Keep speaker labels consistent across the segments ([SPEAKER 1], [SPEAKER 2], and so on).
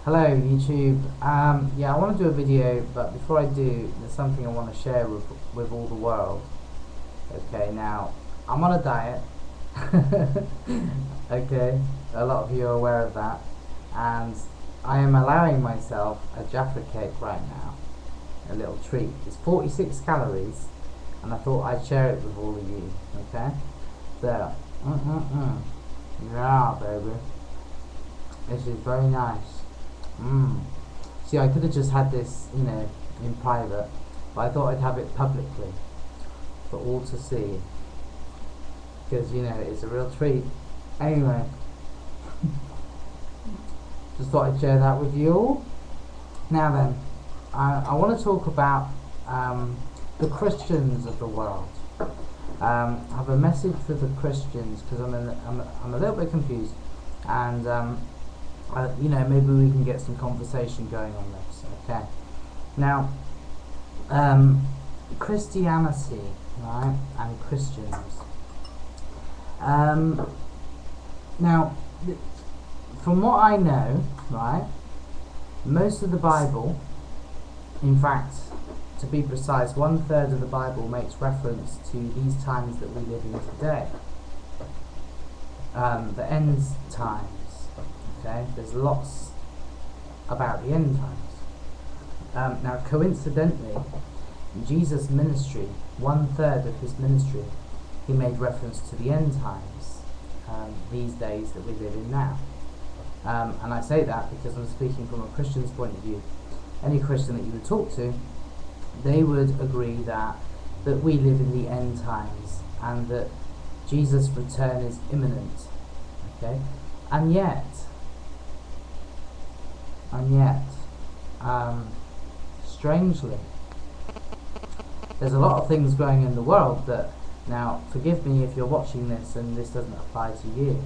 [SPEAKER 1] Hello YouTube. Yeah, I want to do a video, but before I do, there's something I want to share with all the world. Okay, now I'm on a diet. Okay, a lot of you are aware of that, and I am allowing myself a Jaffa cake right now, a little treat. It's 46 calories, and I thought I'd share it with all of you. Okay, so yeah, baby, this is very nice. See, I could have just had this, in private, but I thought I'd have it publicly for all to see, because it's a real treat. Anyway, just thought I'd share that with you all. Now then, I want to talk about the Christians of the world. I have a message for the Christians because I'm a little bit confused, and maybe we can get some conversation going on this. Okay. Now, Christianity, right, and Christians. Now, from what I know, right, most of the Bible, in fact, to be precise, 1/3 of the Bible makes reference to these times that we live in today. The end times. Okay, there's lots about the end times. Now, coincidentally, Jesus' ministry, 1/3 of his ministry, he made reference to the end times, these days that we live in now. And I say that because I'm speaking from a Christian's point of view. Any Christian that you would talk to, they would agree that we live in the end times and that Jesus' return is imminent. Okay, and yet, strangely, there's a lot of things going in the world that, now forgive me if you're watching this and this doesn't apply to you,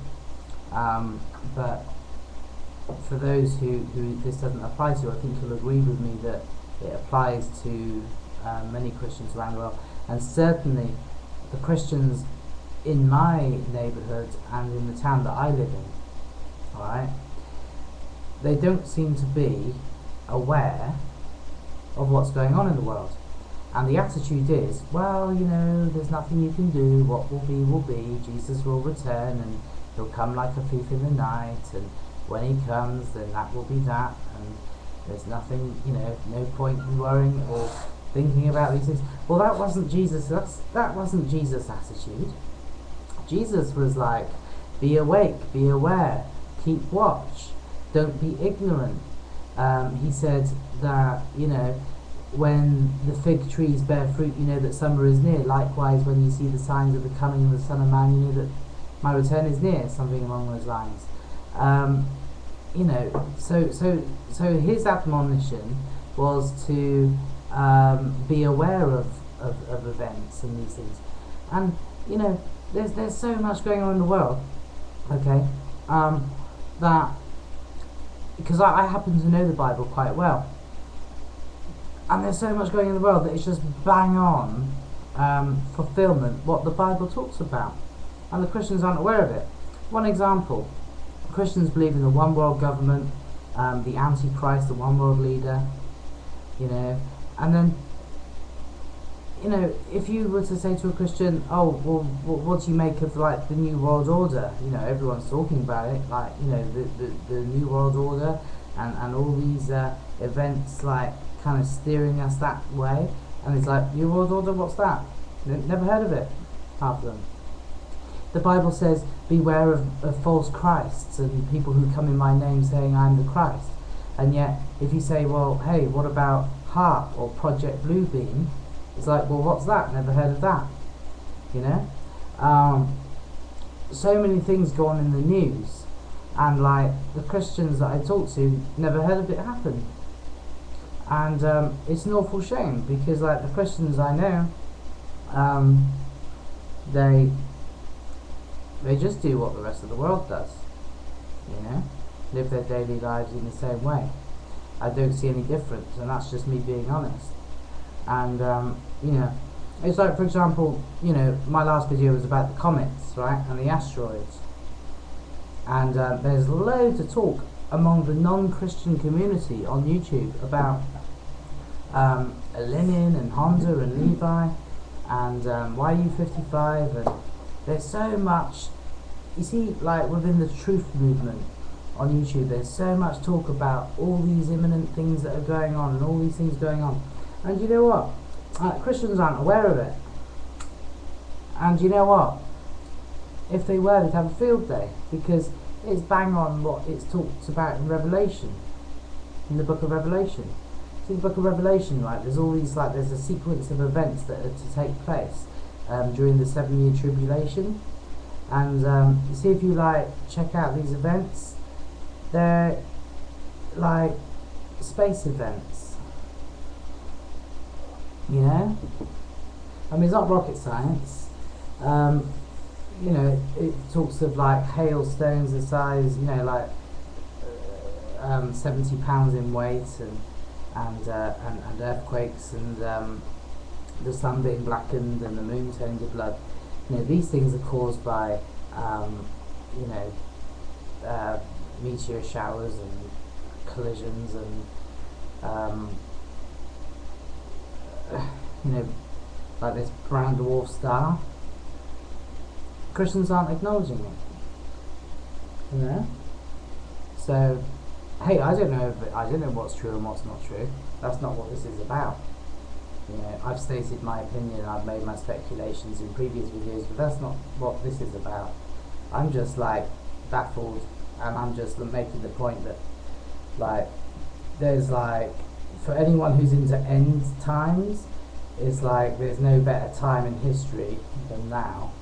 [SPEAKER 1] but for those who this doesn't apply to, I think you'll agree with me that it applies to many Christians around the world, and certainly the Christians in my neighbourhood and in the town that I live in. Alright, they don't seem to be aware of what's going on in the world, and the attitude is, well, there's nothing you can do, what will be, Jesus will return and he'll come like a thief in the night, and when he comes then that will be that, and there's nothing, no point in worrying or thinking about these things. Well, that wasn't Jesus. That wasn't Jesus' attitude. Jesus was like, be awake, be aware, keep watch, don't be ignorant. He said that, when the fig trees bear fruit, you know that summer is near. Likewise, when you see the signs of the coming of the Son of Man, you know that my return is near. Something along those lines. So his admonition was to be aware of events and these things. And there's so much going on in the world. Okay, that because I happen to know the Bible quite well. And there's so much going in the world that it's just bang on fulfillment what the Bible talks about, and the Christians aren't aware of it. One example: Christians believe in the one world government, the Antichrist, the one world leader, and then if you were to say to a Christian, oh well, what do you make of like the New World Order? Everyone's talking about it, like the New World Order and all these events like kind of steering us that way, and it's like, New World Order, what's that? Never heard of it, half of them. The Bible says, beware of false Christs and people who come in my name saying I'm the Christ. And yet, if you say, well, hey, what about HARP or Project Bluebeam? It's like, well, what's that? Never heard of that. So many things go on in the news, and like the Christians that I talk to never heard of it happen. And it's an awful shame, because like the Christians I know, they just do what the rest of the world does, live their daily lives in the same way. I don't see any difference, and that's just me being honest. And it's like, for example, my last video was about the comets, right, and the asteroids, and there's loads of talk among the non-Christian community on YouTube about Lenin and Honda and Levi and YU55, and there's so much, you see, like within the truth movement on YouTube, there's so much talk about all these imminent things that are going on and all these things going on, and you know what, Christians aren't aware of it, and you know what, if they were, they'd have a field day, because it's bang on what it's talked about in Revelation, in the book of Revelation. See, the book of Revelation, right, there's all these, like, there's a sequence of events that are to take place during the 7-year tribulation, and you see, if you like check out these events, they're like space events, you know. I mean, it's not rocket science. You know, it talks of like hailstones the size, you know, like 70 pounds in weight, and earthquakes, and the sun being blackened and the moon turning to blood. You know, these things are caused by you know, meteor showers and collisions, and you know, like this brown dwarf star. Christians aren't acknowledging it, you know. So, hey, I don't know what's true and what's not true. That's not what this is about. You know, I've stated my opinion, I've made my speculations in previous videos, but that's not what this is about. I'm just like baffled, and I'm just making the point that, like, there's like, for anyone who's into end times, it's like there's no better time in history than now.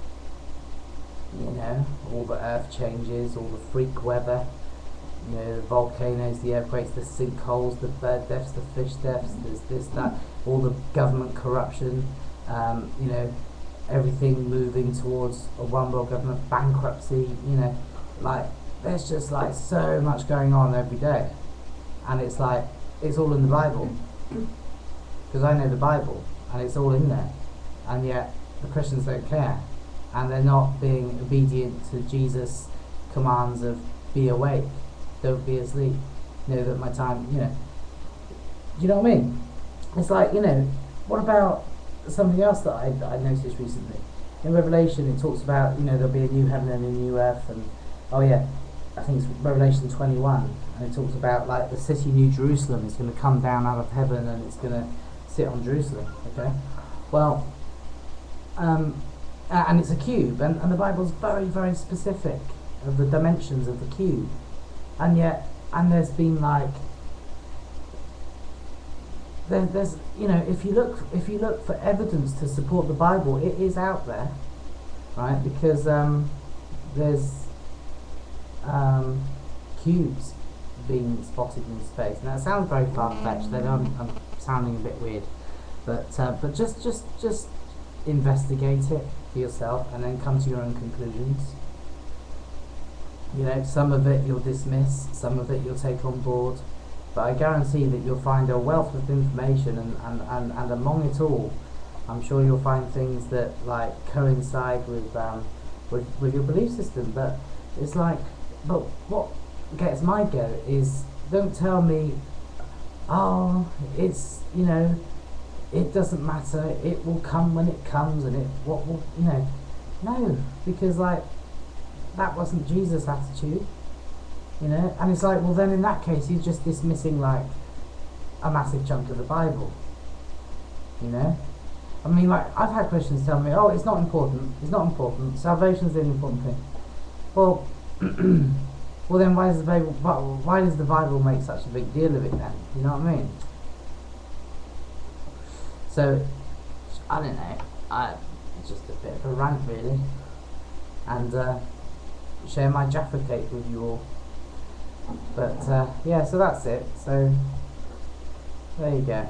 [SPEAKER 1] You know, all the earth changes, all the freak weather, you know, the volcanoes, the earthquakes, the sinkholes, the bird deaths, the fish deaths, there's this, that, all the government corruption, you know, everything moving towards a one world government bankruptcy, you know, like, there's just like so much going on every day, and it's like, it's all in the Bible, because I know the Bible, and it's all in there, and yet the Christians don't care, and they're not being obedient to Jesus' commands of be awake, don't be asleep, know that my time, you know. Do you know what I mean? It's like, you know, what about something else that I noticed recently? In Revelation it talks about, you know, there'll be a new heaven and a new earth, and oh yeah, I think it's Revelation 21, and it talks about like the city New Jerusalem is going to come down out of heaven, and it's going to sit on Jerusalem, okay? Well, and it's a cube, and the Bible's very, very specific of the dimensions of the cube, and yet, and there's been like, there's, you know, if you look for evidence to support the Bible, it is out there, right? Because there's cubes being spotted in space. Now it sounds very far-fetched. I'm sounding a bit weird, but just investigate it for yourself, and then come to your own conclusions. You know, some of it you'll dismiss, some of it you'll take on board, but I guarantee that you'll find a wealth of information, and among it all, I'm sure you'll find things that like coincide with your belief system. But it's like, but what gets my goat is, don't tell me, oh, it's, you know, it doesn't matter, it will come when it comes, and it, what will, you know, no, because like, that wasn't Jesus' attitude, you know. And it's like, well then in that case he's just dismissing like a massive chunk of the Bible, you know. I mean, like, I've had Christians tell me, oh, it's not important, salvation's the important thing. Well, well then why does the Bible make such a big deal of it then? You know what I mean? So, I don't know, it's just a bit of a rant really, and share my Jaffa cake with you all. But yeah, so that's it. So there you go.